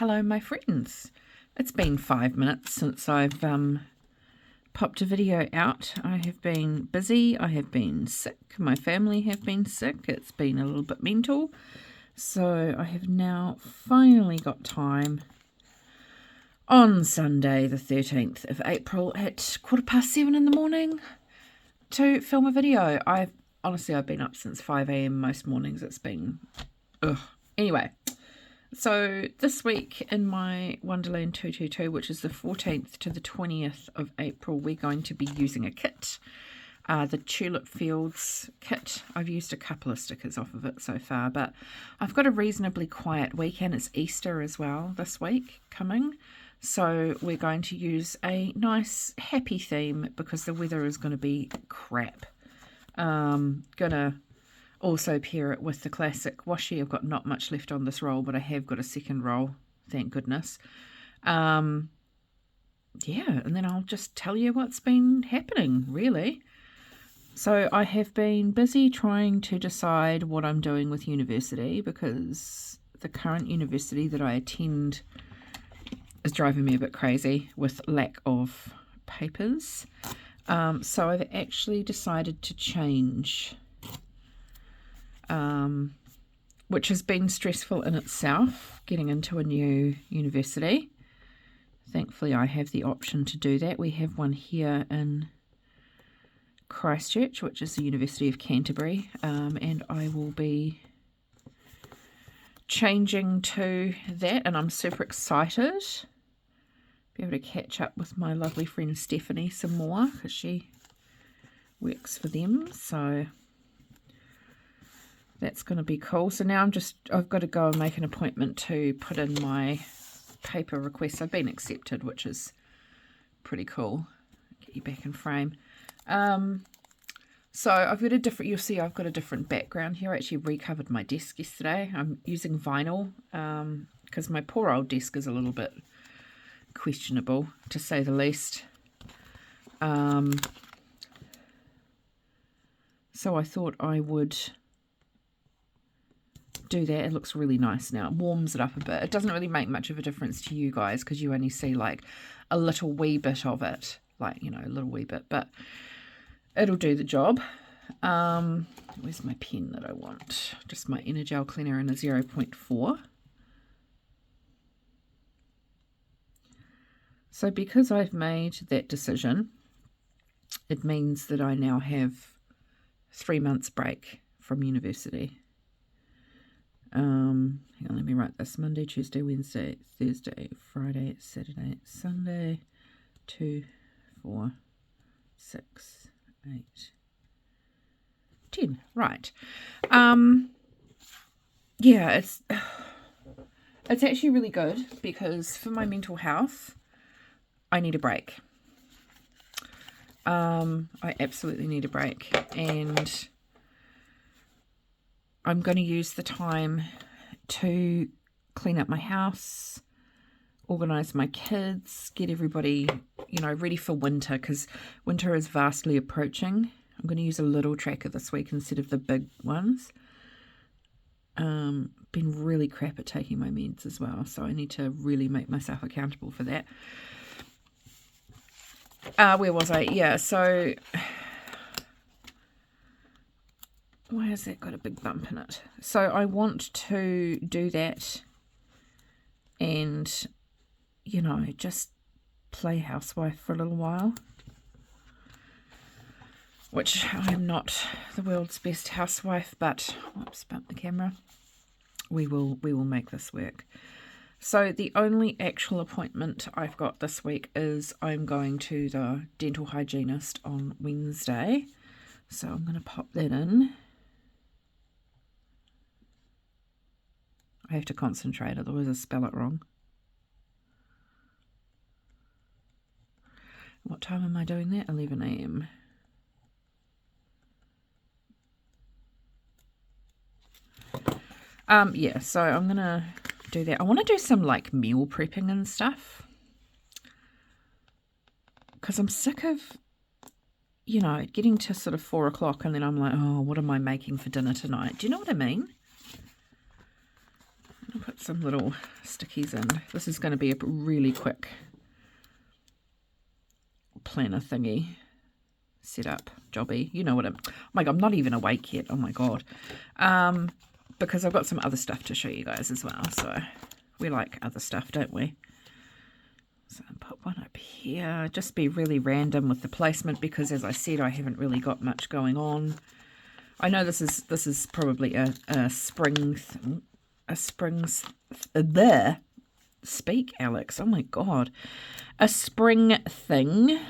Hello my friends. It's been 5 minutes since I've popped a video out. I have been busy, I have been sick, my family have been sick, it's been a little bit mental. So I have now finally got time on Sunday the 13th of April at 7:15 in the morning to film a video. I've been up since 5 a.m. most mornings. It's been Anyway, so this week in my Wonderland 222, which is the 14th to the 20th of April, we're going to be using a kit, the Tulip Fields kit. I've used a couple of stickers off of it so far, but I've got a reasonably quiet week and it's Easter as well this week coming. So we're going to use a nice happy theme because the weather is going to be crap. Gonna also pair it with the classic washi. I've got not much left on this roll, but I have got a second roll, thank goodness. Yeah, and then I'll just tell you what's been happening, really. So I have been busy trying to decide what I'm doing with university because the current university that I attend is driving me a bit crazy with lack of papers. So I've actually decided to change, which has been stressful in itself, getting into a new university. Thankfully, I have the option to do that. We have one here in Christchurch, which is the University of Canterbury, and I will be changing to that, and I'm super excited. Be able to catch up with my lovely friend Stephanie some more because she works for them, so that's going to be cool. So now I've got to go and make an appointment to put in my paper request. I've been accepted, which is pretty cool. Get you back in frame. So I've got a different, you'll see I've got a different background here. I actually recovered my desk yesterday. I'm using vinyl because my poor old desk is a little bit questionable, to say the least. So I thought I would do that. It looks really nice now. It warms it up a bit. It doesn't really make much of a difference to you guys because you only see like a little wee bit of it, like, you know, a little wee bit, but it'll do the job. Where's my pen that I want? Just my Energel cleaner in a 0.4. So because I've made that decision, it means that I now have 3 months break from university. Hang on, let me write this. Monday, Tuesday, Wednesday, Thursday, Friday, Saturday, Sunday, 2, 4, 6, 8, 10. Right. Yeah, it's actually really good because for my mental health, I need a break. I absolutely need a break, and I'm going to use the time to clean up my house, organise my kids, get everybody, you know, ready for winter because winter is vastly approaching. I'm going to use a little tracker this week instead of the big ones. Been really crap at taking my meds as well, so I need to really make myself accountable for that. Where was I? Yeah, so why has that got a big bump in it? So I want to do that and, you know, just play housewife for a little while, which I'm not the world's best housewife, but whoops, bump the camera. We will make this work. So the only actual appointment I've got this week is I'm going to the dental hygienist on Wednesday. So I'm going to pop that in. I have to concentrate, otherwise I spell it wrong. What time am I doing that? 11 a.m. Yeah, so I'm going to do that. I want to do some like meal prepping and stuff because I'm sick of, you know, getting to sort of 4 o'clock and then I'm like, oh, what am I making for dinner tonight? Do you know what I mean? I'll put some little stickies in. This is going to be a really quick planner thingy setup jobby. You know what oh my god, I'm not even awake yet. Oh my god. Because I've got some other stuff to show you guys as well. So we like other stuff, don't we? So I'll put one up here. Just be really random with the placement because, as I said, I haven't really got much going on. I know this is probably a spring there. Speak, Alex. Oh my god. A spring thing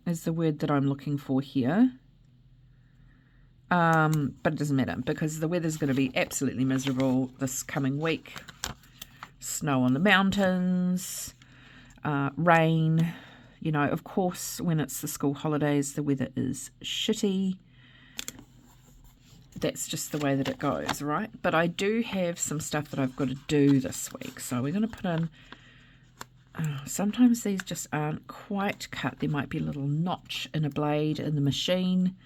is the word that I'm looking for here. But it doesn't matter because the weather's going to be absolutely miserable this coming week. Snow on the mountains, rain. You know, of course, when it's the school holidays, the weather is shitty. That's just the way that it goes, right? But I do have some stuff that I've got to do this week. So we're going to put in, sometimes these just aren't quite cut. There might be a little notch in a blade in the machine.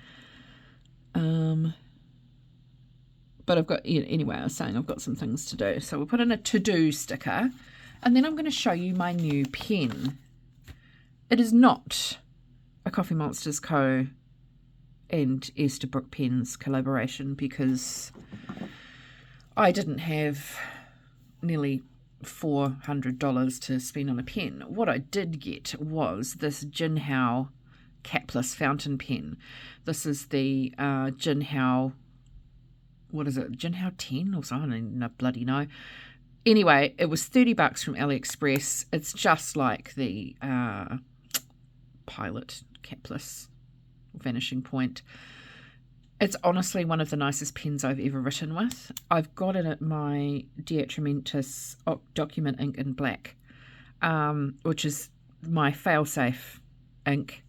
But I've got, anyway, I was saying I've got some things to do. So we'll put in a to-do sticker. And then I'm going to show you my new pen. It is not a Coffee Monsters Co. and Easterbrook Pens collaboration because I didn't have nearly $400 to spend on a pen. What I did get was this Jinhao capless fountain pen. This is the Jinhao, what is it, Jinhao 10 or something? I don't bloody know. Anyway, it was $30 from AliExpress. It's just like the Pilot capless Vanishing Point. It's honestly one of the nicest pens I've ever written with. I've got it at my Diatramentis document ink in black, which is my fail-safe ink.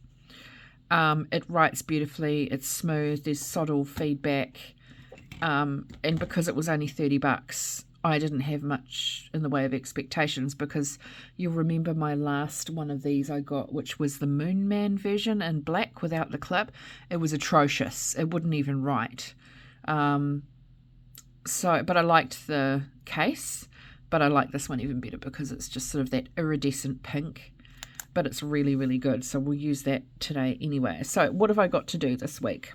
It writes beautifully. It's smooth. There's subtle feedback. And because it was only $30, I didn't have much in the way of expectations because you'll remember my last one of these I got, which was the Moon Man version in black without the clip. It was atrocious. It wouldn't even write. But I liked the case, but I like this one even better because it's just sort of that iridescent pink, but it's really, really good. So we'll use that today anyway. So what have I got to do this week?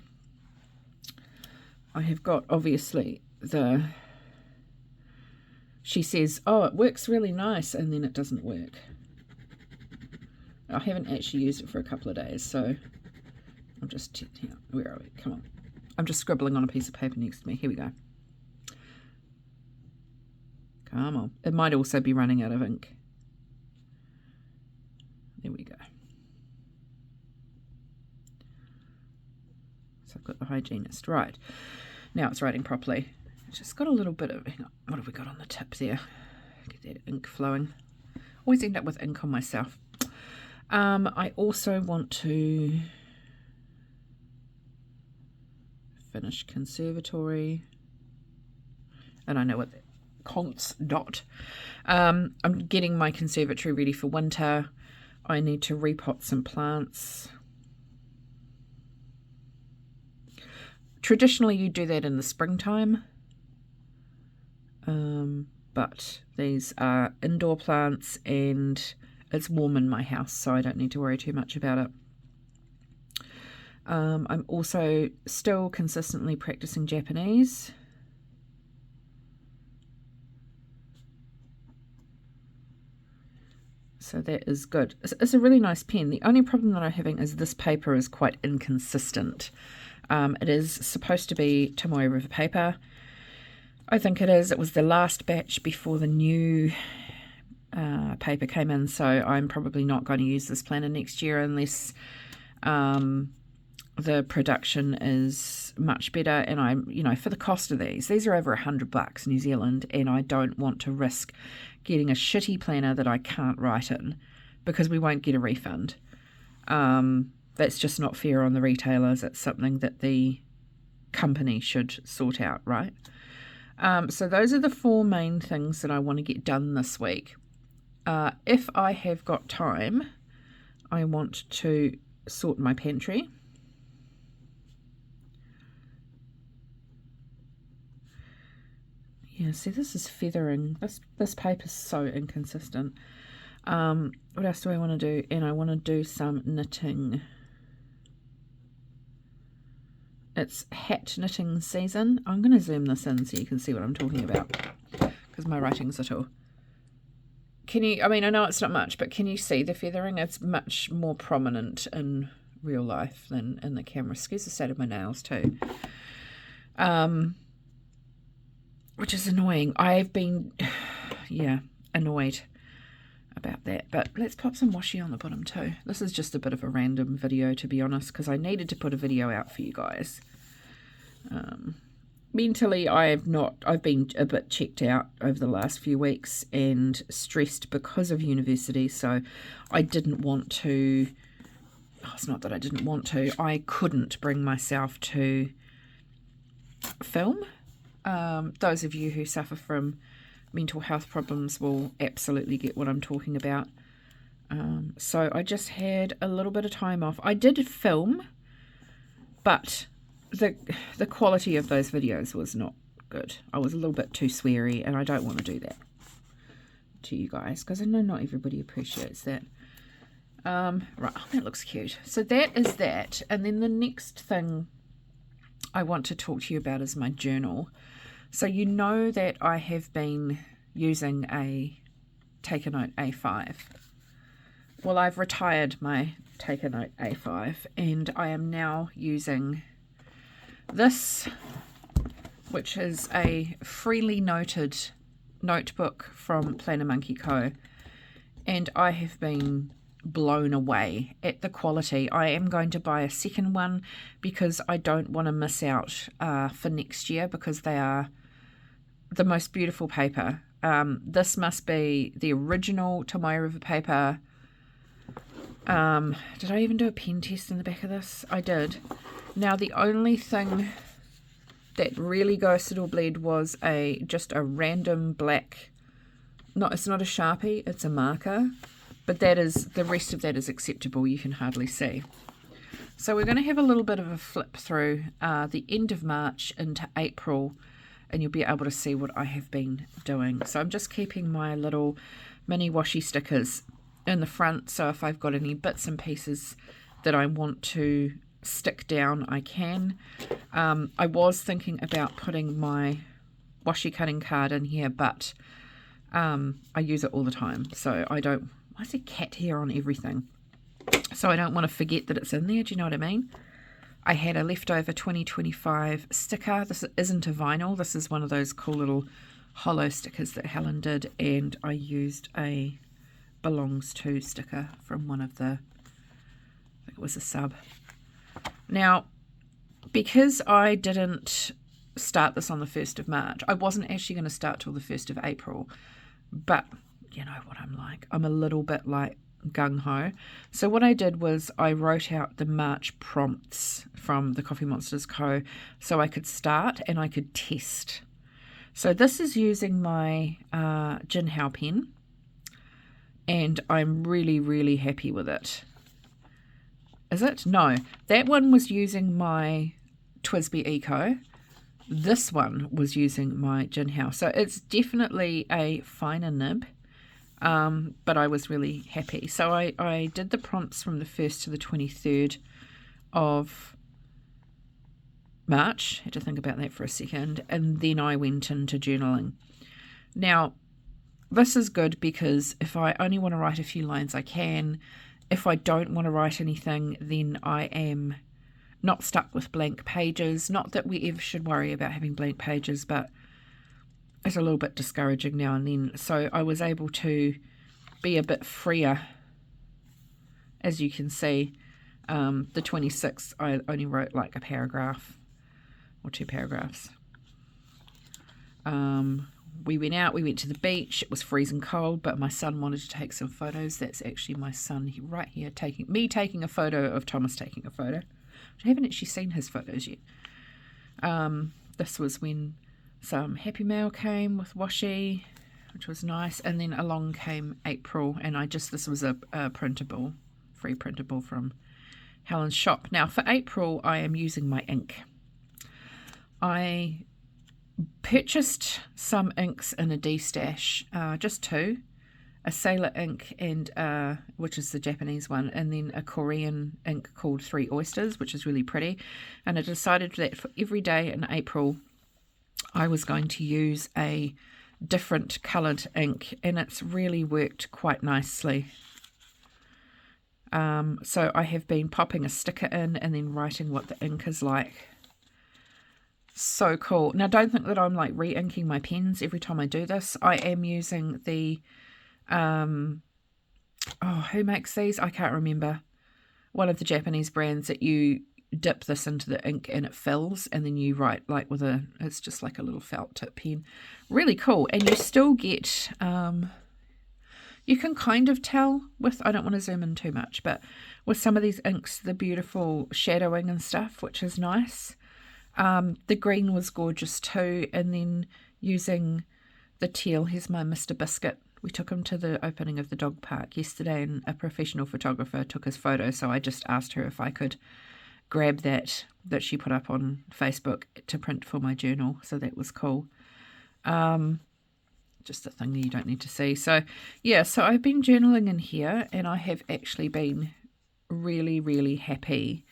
I have got, obviously, she says, oh, it works really nice, and then it doesn't work. I haven't actually used it for a couple of days, so I'm just, where are we? Come on. I'm just scribbling on a piece of paper next to me. Here we go. Come on. It might also be running out of ink. There we go. So I've got the hygienist. Right. Now it's writing properly. It's just got a little bit of, hang on, what have we got on the tip there? Get that ink flowing. Always end up with ink on myself. I also want to finish conservatory. And I know what that conts dot. I'm getting my conservatory ready for winter. I need to repot some plants. Traditionally, you do that in the springtime. But these are indoor plants and it's warm in my house, so I don't need to worry too much about it. I'm also still consistently practicing Japanese. So that is good. It's a really nice pen. The only problem that I'm having is this paper is quite inconsistent. It is supposed to be Tomoe River paper. I think it is. It was the last batch before the new paper came in, so I'm probably not going to use this planner next year unless the production is much better. And I'm, for the cost of these are over $100 New Zealand, and I don't want to risk getting a shitty planner that I can't write in because we won't get a refund. That's just not fair on the retailers. It's something that the company should sort out, right? So those are the 4 main things that I want to get done this week. If I have got time, I want to sort my pantry. Yeah, see, this is feathering. This paper's so inconsistent. What else do I want to do? And I want to do some knitting. It's hat knitting season. I'm going to zoom this in so you can see what I'm talking about, because my writing's little. Can you, I mean, I know it's not much, but can you see the feathering? It's much more prominent in real life than in the camera. Excuse the state of my nails too. Which is annoying. I've been, yeah, annoyed about that. But let's pop some washi on the bottom too. This is just a bit of a random video, to be honest, because I needed to put a video out for you guys. Mentally, I've been a bit checked out over the last few weeks and stressed because of university, so I didn't want to, it's not that I didn't want to, I couldn't bring myself to film. Those of you who suffer from mental health problems will absolutely get what I'm talking about. So I just had a little bit of time off. I did film, but the quality of those videos was not good. I was a little bit too sweary, and I don't want to do that to you guys, because I know not everybody appreciates that. Right, oh, that looks cute. So that is that. And then the next thing I want to talk to you about is my journal. So you know that I have been using a Take a Note A5. Well, I've retired my Take a Note A5, and I am now using this, which is a freely noted notebook from Plannermonkeyco, and I have been blown away at the quality. I am going to buy a second one because I don't want to miss out for next year, because they are the most beautiful paper. This must be the original Tomoe River paper. Did I even do a pen test in the back of this? I did. Now, the only thing that really ghosted or bled was just a random black, no, it's not a Sharpie, it's a marker, but the rest of that is acceptable. You can hardly see. So we're going to have a little bit of a flip through the end of March into April, and you'll be able to see what I have been doing. So I'm just keeping my little mini washi stickers in the front, so if I've got any bits and pieces that I want to stick down, I can. I was thinking about putting my washi cutting card in here, but I use it all the time, so I see cat hair on everything, so I don't want to forget that it's in there. Do you know what I mean? I had a leftover 2025 sticker. This isn't a vinyl, this is one of those cool little hollow stickers that Helen did, and I used a belongs to sticker from one of the, I think it was a sub. Now, because I didn't start this on the 1st of March, I wasn't actually going to start till the 1st of April, but you know what I'm like. I'm a little bit like gung-ho. So what I did was I wrote out the March prompts from the Coffee Monsters Co. so I could start and I could test. So this is using my Jinhao pen, and I'm really, really happy with it. Is it? No. That one was using my TWSBI Eco. This one was using my Jinhao. So it's definitely a finer nib, but I was really happy. So I did the prompts from the 1st to the 23rd of March. Had to think about that for a second. And then I went into journaling. Now, this is good because if I only want to write a few lines, I can. If I don't want to write anything, then I am not stuck with blank pages. Not that we ever should worry about having blank pages, but it's a little bit discouraging now and then. So I was able to be a bit freer. As you can see, the 26th, I only wrote like a paragraph or 2 paragraphs. We went out, we went to the beach. It was freezing cold, but my son wanted to take some photos. That's actually my son right here taking a photo of Thomas taking a photo. I haven't actually seen his photos yet. This was when some Happy Mail came with washi, which was nice, and then along came April, and this was a printable, free printable from Helen's shop. Now for April, I am using my ink. I purchased some inks in a D-stash, just two. A Sailor ink, and which is the Japanese one, and then a Korean ink called Three Oysters, which is really pretty. And I decided that for every day in April I was going to use a different coloured ink, and it's really worked quite nicely. So I have been popping a sticker in and then writing what the ink is like. So cool. Now don't think that I'm like re-inking my pens every time I do this. I am using the who makes these? I can't remember. One of the Japanese brands that you dip this into the ink and it fills, and then you write like with it's just like a little felt tip pen. Really cool. And you still get, you can kind of tell with, I don't want to zoom in too much, but with some of these inks, the beautiful shadowing and stuff, which is nice. The green was gorgeous too. And then using the teal, here's my Mr. Biscuit. We took him to the opening of the dog park yesterday, and a professional photographer took his photo, so I just asked her if I could grab that she put up on Facebook to print for my journal, so that was cool. Just a thing that you don't need to see. So yeah, so I've been journaling in here, and I have actually been really, really happy,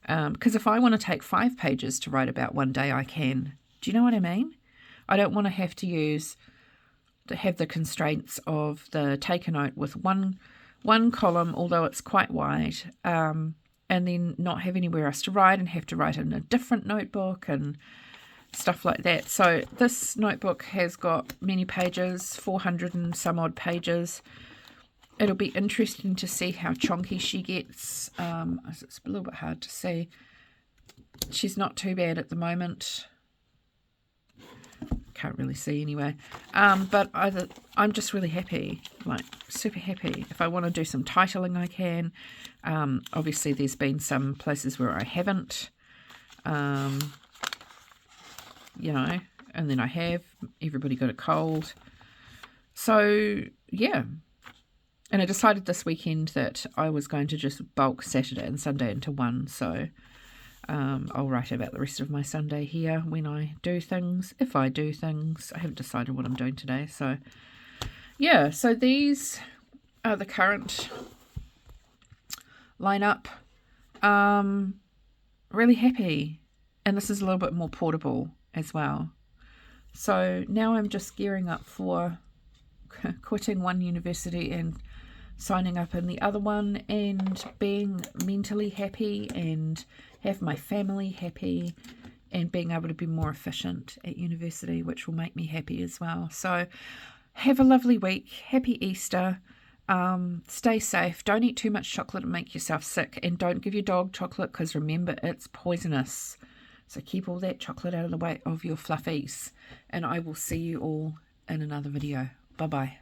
because if I want to take 5 pages to write about one day, I can. Do you know what I mean? I don't want to have to have the constraints of the take a note with one column, although it's quite wide, and then not have anywhere else to write and have to write in a different notebook and stuff like that. So this notebook has got many pages, 400 and some odd pages. It'll be interesting to see how chonky she gets. It's a little bit hard to see. She's not too bad at the moment. Can't really see anyway, but I'm just really happy, like super happy. If I want to do some titling, I can. Obviously there's been some places where I haven't, you know, and then I have. Everybody got a cold, so yeah. And I decided this weekend that I was going to just bulk Saturday and Sunday into one, so I'll write about the rest of my Sunday here when I do things, if I do things. I haven't decided what I'm doing today. So yeah, so these are the current lineup. Really happy. And this is a little bit more portable as well. So now I'm just gearing up for quitting one university and signing up in the other one, and being mentally happy and have my family happy, and being able to be more efficient at university, which will make me happy as well. So have a lovely week. Happy Easter. Stay safe. Don't eat too much chocolate and make yourself sick, and don't give your dog chocolate, because remember, it's poisonous. So keep all that chocolate out of the way of your fluffies, and I will see you all in another video. Bye bye.